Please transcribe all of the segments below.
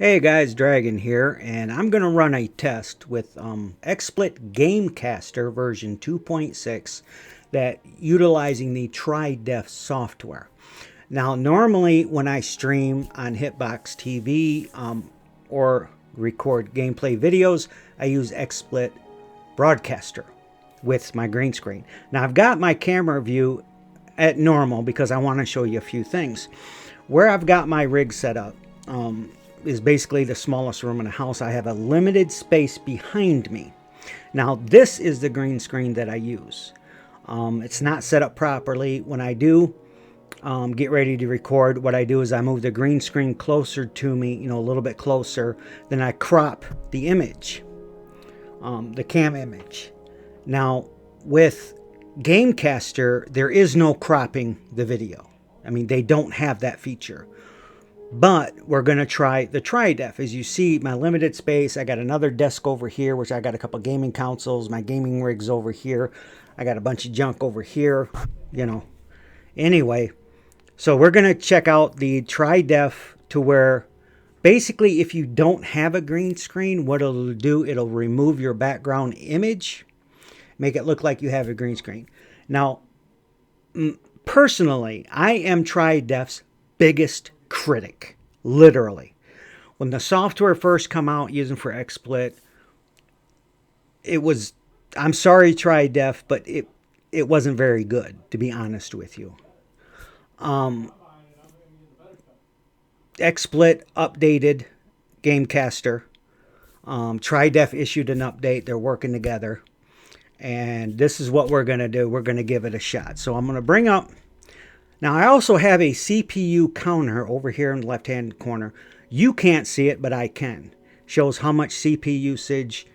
Hey guys, Dragon here, and I'm going to run a test with XSplit Gamecaster version 2.6 that utilizing the TriDef software. Now, normally when I stream on Hitbox TV or record gameplay videos, I use XSplit Broadcaster with my green screen. Now, I've got my camera view at normal because I want to show you a few things. Where I've got my rig set up, is basically the smallest room in the house. I have a limited space behind me. Now this is the green screen that I use. It's not set up properly. When I do get ready to record, what I do is I move the green screen closer to me, a little bit closer. Then I crop the image, the cam image. Now with Gamecaster, there is no cropping the video. I mean, they don't have that feature. But we're going to try the TriDef. As you see, my limited space, I got another desk over here, which I got a couple gaming consoles. My gaming rig's over here. I got a bunch of junk over here, Anyway, so we're going to check out the TriDef to where basically if you don't have a green screen, what it'll do, it'll remove your background image, make it look like you have a green screen. Now, personally, I am TriDef's biggest critic, literally. When the software first come out using for XSplit, it was, I'm sorry TriDef, but it wasn't very good, to be honest with you. XSplit updated Gamecaster. TriDef issued an update. They're working together. And this is what we're going to do. We're going to give it a shot. So I'm going to bring up. Now, I also have a CPU counter over here in the left-hand corner. You can't see it, but I can. Shows how much CPU usage,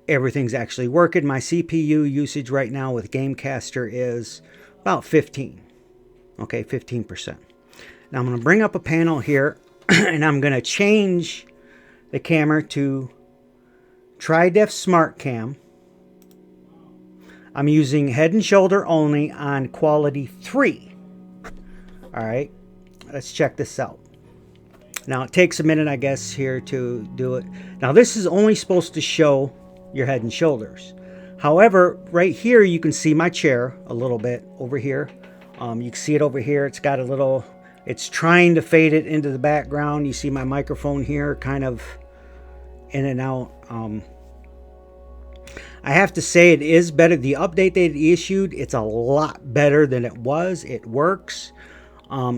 everything's actually working. My CPU usage right now with Gamecaster is about 15. Okay, 15%. Now, I'm going to bring up a panel here, and I'm going to change the camera to TriDef Smart Cam. I'm using head and shoulder only on quality 3. All right, let's check this out. Now, it takes a minute, I guess, here to do it. Now, this is only supposed to show your head and shoulders. However, right here, you can see my chair a little bit over here. You can see it over here. It's got a little, it's trying to fade it into the background. You see my microphone here kind of in and out. I have to say it is better. The update they issued, it's a lot better than it was. It works.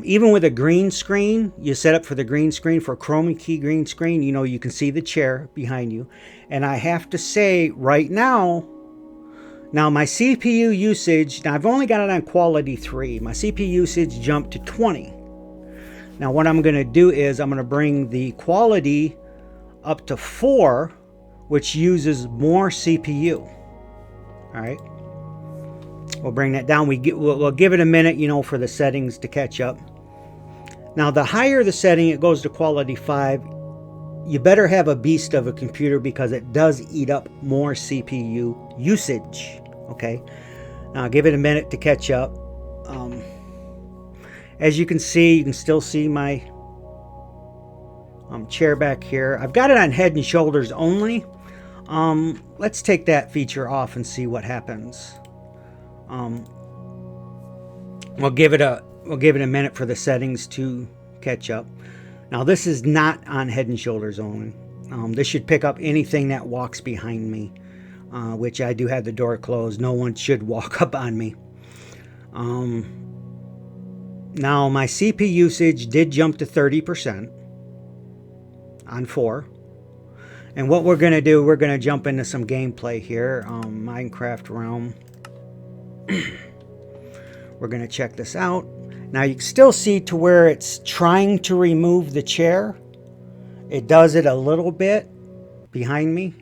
Even with a green screen, you set up for the green screen, for chroma key green screen, you can see the chair behind you. And I have to say right now my CPU usage, now I've only got it on quality 3. My CPU usage jumped to 20. Now what I'm going to do is I'm going to bring the quality up to 4, which uses more CPU. All right. We'll bring that down. We'll give it a minute, for the settings to catch up. Now, the higher the setting, it goes to quality 5. You better have a beast of a computer because it does eat up more CPU usage. Okay. Now, give it a minute to catch up. As you can still see my chair back here. I've got it on head and shoulders only. Let's take that feature off and see what happens. We'll give it a minute for the settings to catch up. Now this is not on head and shoulders only. This should pick up anything that walks behind me, which I do have the door closed. No one should walk up on me. Now my CPU usage did jump to 30% on 4. And what we're going to do, we're going to jump into some gameplay here. Minecraft Realm. We're going to check this out. Now you can still see to where it's trying to remove the chair. It does it a little bit behind me,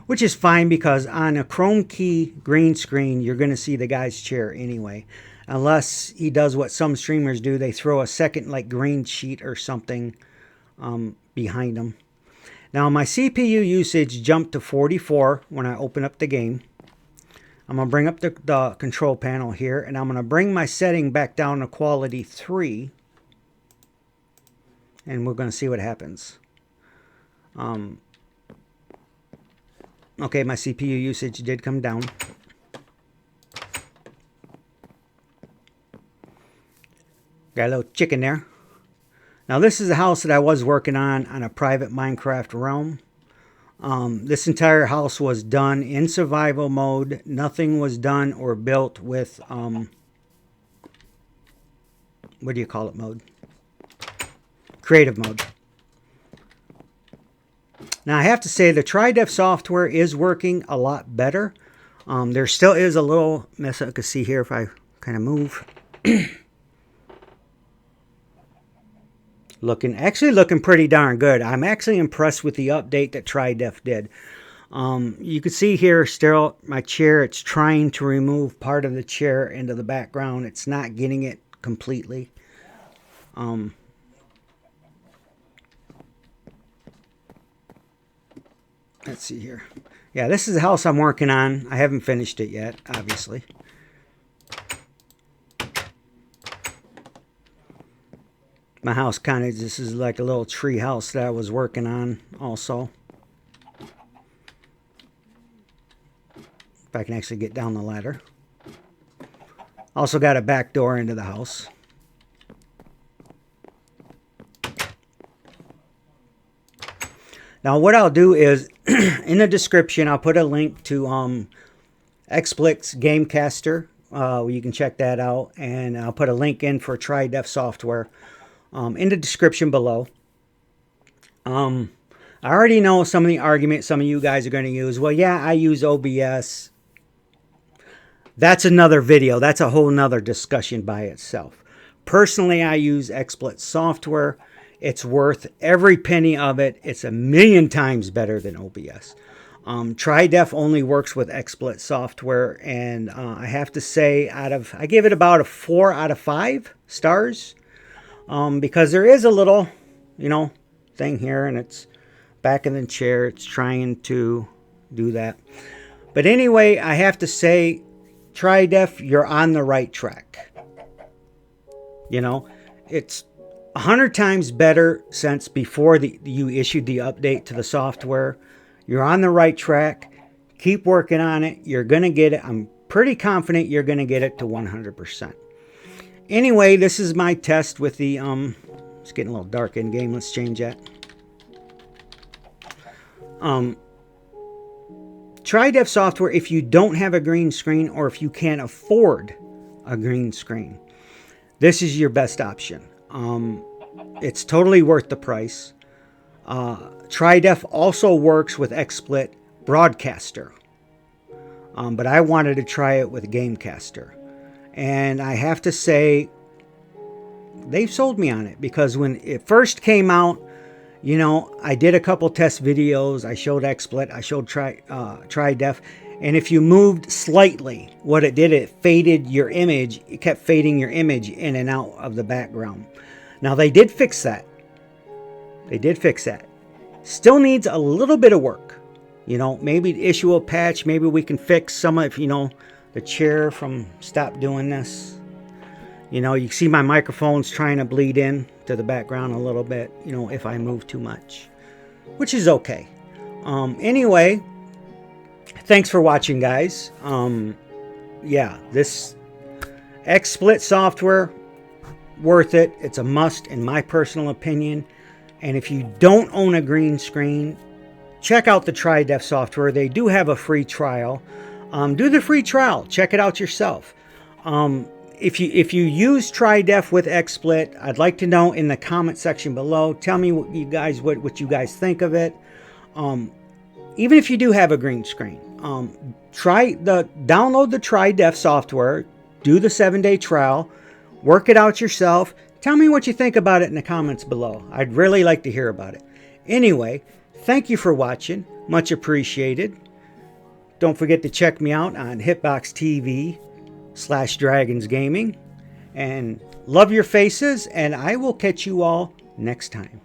which is fine because on a chrome key green screen, you're going to see the guy's chair anyway. Unless he does what some streamers do, they throw a second like green sheet or something behind them. Now my CPU usage jumped to 44 when I open up the game. I'm going to bring up the control panel here, and I'm going to bring my setting back down to quality 3. and we're going to see what happens. Okay, my CPU usage did come down. Got a little chicken there. Now this is a house that I was working on a private Minecraft realm. This entire house was done in survival mode. Nothing was done or built with, what do you call it mode? Creative mode. Now I have to say the TriDef software is working a lot better. There still is a little mess I can see here if I kind of move. Actually looking pretty darn good. I'm actually impressed with the update that TriDef did. You can see here still my chair, it's trying to remove part of the chair into the background. It's not getting it completely. Let's see here. Yeah, this is the house I'm working on. I haven't finished it yet, obviously. My house kind of, this is like a little tree house that I was working on also. If I can actually get down the ladder. Also got a back door into the house. Now what I'll do is, in the description, I'll put a link to XSplit Gamecaster. You can check that out. And I'll put a link in for TriDef Software in the description below. I already know some of the arguments some of you guys are going to use. Well, yeah, I use OBS. That's another video. That's a whole nother discussion by itself. Personally, I use XSplit software. It's worth every penny of it. It's 1,000,000 times better than OBS. TriDef only works with XSplit software, and I have to say, I give it about a 4 out of 5 stars, because there is a little, thing here, and it's back in the chair. It's trying to do that. But anyway, I have to say, TriDef, you're on the right track. It's 100 times better since before you issued the update to the software. You're on the right track. Keep working on it. You're going to get it. I'm pretty confident you're going to get it to 100%. Anyway, this is my test with the, it's getting a little dark in game. Let's change that. TriDef software, if you don't have a green screen or if you can't afford a green screen, this is your best option. It's totally worth the price. TriDef also works with XSplit Broadcaster, but I wanted to try it with Gamecaster, and I have to say they've sold me on it, because when it first came out, I did a couple test videos. I showed XSplit, I showed TriDef, and if you moved slightly, what it did, it faded your image. It kept fading your image in and out of the background. Now, they did fix that. They did fix that. Still needs a little bit of work. Maybe issue a patch. Maybe we can fix some of, the chair from stop doing this. You see my microphone's trying to bleed in to the background a little bit, if I move too much, which is okay. Anyway, thanks for watching, guys. Yeah, this XSplit software, worth it. It's a must in my personal opinion. And if you don't own a green screen, check out the TriDef software. They do have a free trial. Do the free trial. Check it out yourself. If you use TriDef with XSplit, I'd like to know in the comment section below. Tell me what you guys think of it. Even if you do have a green screen, download the TriDef software. Do the 7-day trial. Work it out yourself. Tell me what you think about it in the comments below. I'd really like to hear about it. Anyway, thank you for watching. Much appreciated. Don't forget to check me out on Hitbox TV/Dragons Gaming. And love your faces, and I will catch you all next time.